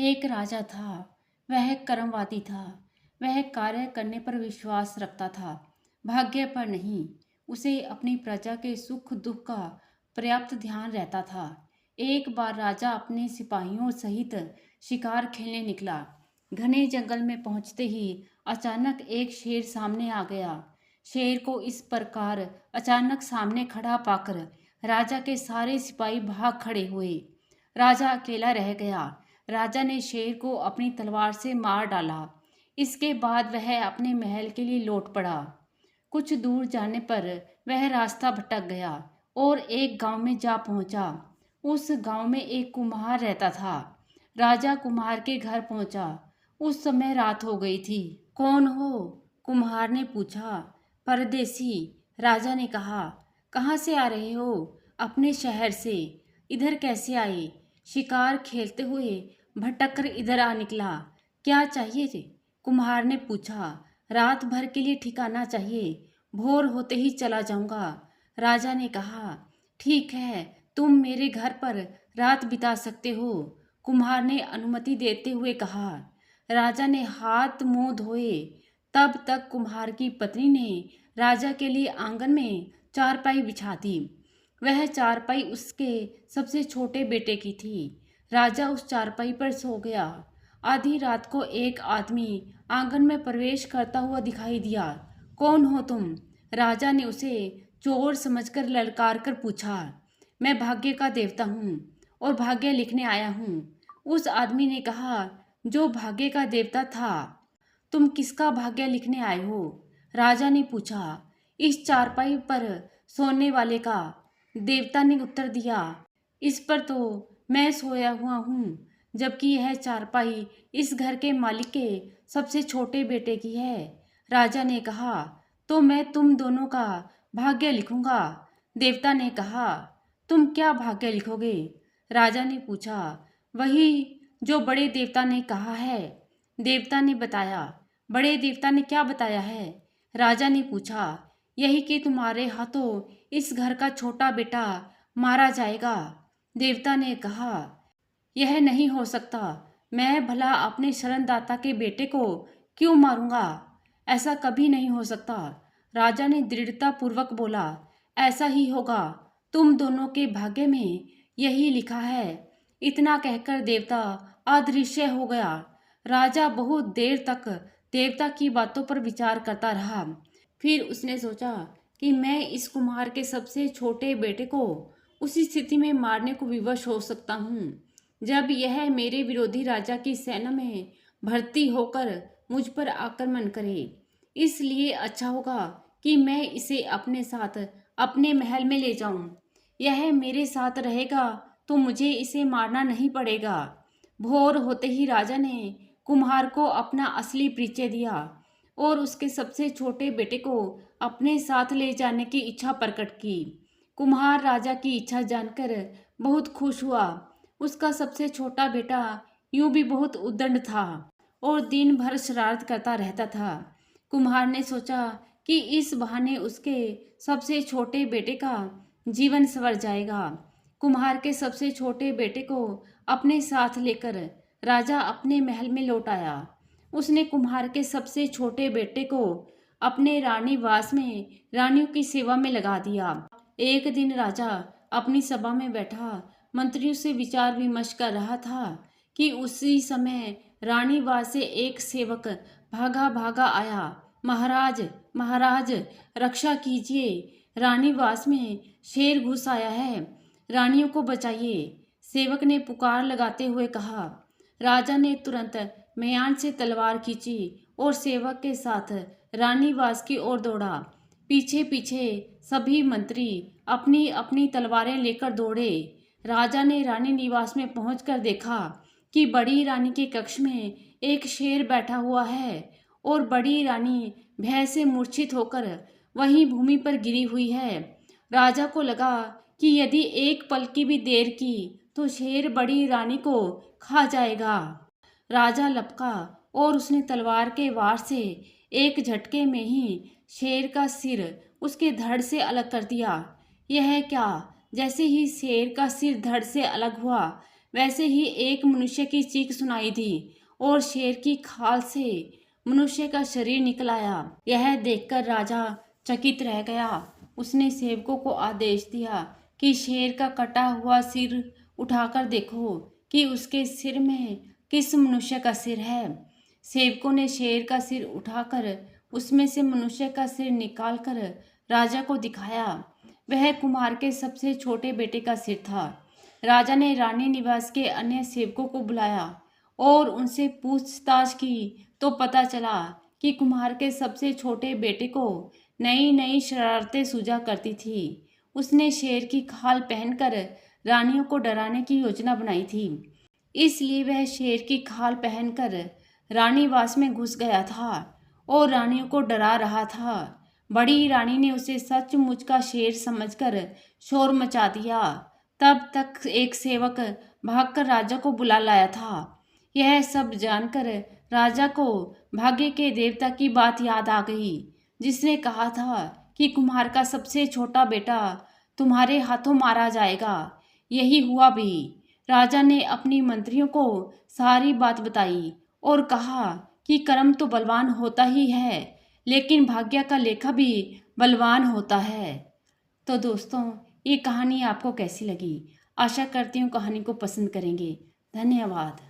एक राजा था। वह कर्मवादी था। वह कार्य करने पर विश्वास रखता था, भाग्य पर नहीं। उसे अपनी प्रजा के सुख दुख का पर्याप्त ध्यान रहता था। एक बार राजा अपने सिपाहियों सहित शिकार खेलने निकला। घने जंगल में पहुंचते ही अचानक एक शेर सामने आ गया। शेर को इस प्रकार अचानक सामने खड़ा पाकर राजा के सारे सिपाही भाग खड़े हुए। राजा अकेला रह गया। राजा ने शेर को अपनी तलवार से मार डाला। इसके बाद वह अपने महल के लिए लौट पड़ा। कुछ दूर जाने पर वह रास्ता भटक गया और एक गांव में जा पहुंचा। उस गांव में एक कुम्हार रहता था। राजा कुम्हार के घर पहुंचा। उस समय रात हो गई थी। कौन हो? कुम्हार ने पूछा। परदेसी, राजा ने कहा। कहाँ से आ रहे हो? अपने शहर से। इधर कैसे आए? शिकार खेलते हुए भटक कर इधर आ निकला। क्या चाहिए थे? कुम्हार ने पूछा। रात भर के लिए ठिकाना चाहिए, भोर होते ही चला जाऊंगा। राजा ने कहा। ठीक है, तुम मेरे घर पर रात बिता सकते हो। कुम्हार ने अनुमति देते हुए कहा। राजा ने हाथ मुंह धोए। तब तक कुम्हार की पत्नी ने राजा के लिए आंगन में चारपाई बिछा दी। वह चारपाई उसके सबसे छोटे बेटे की थी। राजा उस चारपाई पर सो गया। आधी रात को एक आदमी आंगन में प्रवेश करता हुआ दिखाई दिया। कौन हो तुम? राजा ने उसे चोर समझकर ललकार कर पूछा। मैं भाग्य का देवता हूँ और भाग्य लिखने आया हूँ। उस आदमी ने कहा। जो भाग्य का देवता था। तुम किसका भाग्य लिखने आए हो? राजा ने पूछा। इस चारपाई पर सोने वाले का। देवता ने उत्तर दिया। इस पर तो मैं सोया हुआ हूँ, जबकि यह चारपाई इस घर के मालिक के सबसे छोटे बेटे की है। राजा ने कहा। तो मैं तुम दोनों का भाग्य लिखूंगा। देवता ने कहा। तुम क्या भाग्य लिखोगे? राजा ने पूछा। वही जो बड़े देवता ने कहा है। देवता ने बताया। बड़े देवता ने क्या बताया है? राजा ने पूछा। यही कि तुम्हारे हाथों इस घर का छोटा बेटा मारा जाएगा। देवता ने कहा। यह नहीं हो सकता। मैं भला अपने शरणदाता के बेटे को क्यों मारूंगा? ऐसा कभी नहीं हो सकता। राजा ने दृढ़ता पूर्वक बोला। ऐसा ही होगा। तुम दोनों के भाग्य में यही लिखा है। इतना कहकर देवता अदृश्य हो गया। राजा बहुत देर तक देवता की बातों पर विचार करता रहा। फिर उसने सोचा कि मैं इस कुम्हार के सबसे छोटे बेटे को उसी स्थिति में मारने को विवश हो सकता हूँ जब यह मेरे विरोधी राजा की सेना में भर्ती होकर मुझ पर आक्रमण करे। इसलिए अच्छा होगा कि मैं इसे अपने साथ अपने महल में ले जाऊं। यह मेरे साथ रहेगा तो मुझे इसे मारना नहीं पड़ेगा। भोर होते ही राजा ने कुम्हार को अपना असली परिचय दिया और उसके सबसे छोटे बेटे को अपने साथ ले जाने की इच्छा प्रकट की। कुम्हार राजा की इच्छा जानकर बहुत खुश हुआ। उसका सबसे छोटा बेटा यूं भी बहुत उद्दंड था और दिन भर शरारत करता रहता था। कुम्हार ने सोचा कि इस बहाने उसके सबसे छोटे बेटे का जीवन संवर जाएगा। कुम्हार के सबसे छोटे बेटे को अपने साथ लेकर राजा अपने महल में लौट आया। उसने कुम्हार के सबसे छोटे बेटे को अपने रानी वास में रानियों की सेवा में लगा दिया। एक दिन राजा अपनी सभा में बैठा मंत्रियों से विचार विमर्श कर रहा था कि उसी समय रानी वास से एक सेवक भागा भागा आया। महाराज, महाराज, रक्षा कीजिए। रानी वास में शेर घुस आया है। रानियों को बचाइए। सेवक ने पुकार लगाते हुए कहा। राजा ने तुरंत म्यान से तलवार खींची और सेवक के साथ रानी वास की ओर दौड़ा। पीछे पीछे सभी मंत्री अपनी अपनी तलवारें लेकर दौड़े। राजा ने रानी निवास में पहुंचकर देखा कि बड़ी रानी के कक्ष में एक शेर बैठा हुआ है और बड़ी रानी भय से मूर्छित होकर वहीं भूमि पर गिरी हुई है। राजा को लगा कि यदि एक पल की भी देर की तो शेर बड़ी रानी को खा जाएगा। राजा लपका और उसने तलवार के वार से एक झटके में ही शेर का सिर उसके धड़ से अलग कर दिया। यह क्या? जैसे ही शेर का सिर धड़ से अलग हुआ, वैसे ही एक मनुष्य की चीख सुनाई दी और शेर की खाल से मनुष्य का शरीर निकल आया। यह देखकर राजा चकित रह गया। उसने सेवकों को आदेश दिया कि शेर का कटा हुआ सिर उठाकर देखो कि उसके सिर में किस मनुष्य का सिर है। सेवकों ने शेर का सिर उठाकर उसमें से मनुष्य का सिर निकालकर राजा को दिखाया। वह कुमार के सबसे छोटे बेटे का सिर था। राजा ने रानी निवास के अन्य सेवकों को बुलाया और उनसे पूछताछ की तो पता चला कि कुम्हार के सबसे छोटे बेटे को नई नई शरारतें सूझा करती थी। उसने शेर की खाल पहनकर रानियों को डराने की योजना बनाई थी। इसलिए वह शेर की खाल पहनकर रानीवास में घुस गया था और रानियों को डरा रहा था। बड़ी रानी ने उसे सचमुच का शेर समझकर शोर मचा दिया। तब तक एक सेवक भागकर राजा को बुला लाया था। यह सब जानकर राजा को भाग्य के देवता की बात याद आ गई, जिसने कहा था कि कुम्हार का सबसे छोटा बेटा तुम्हारे हाथों मारा जाएगा। यही हुआ भी। राजा ने अपनी मंत्रियों को सारी बात बताई और कहा कि कर्म तो बलवान होता ही है, लेकिन भाग्य का लेखा भी बलवान होता है। तो दोस्तों, ये कहानी आपको कैसी लगी? आशा करती हूँ कहानी को पसंद करेंगे। धन्यवाद।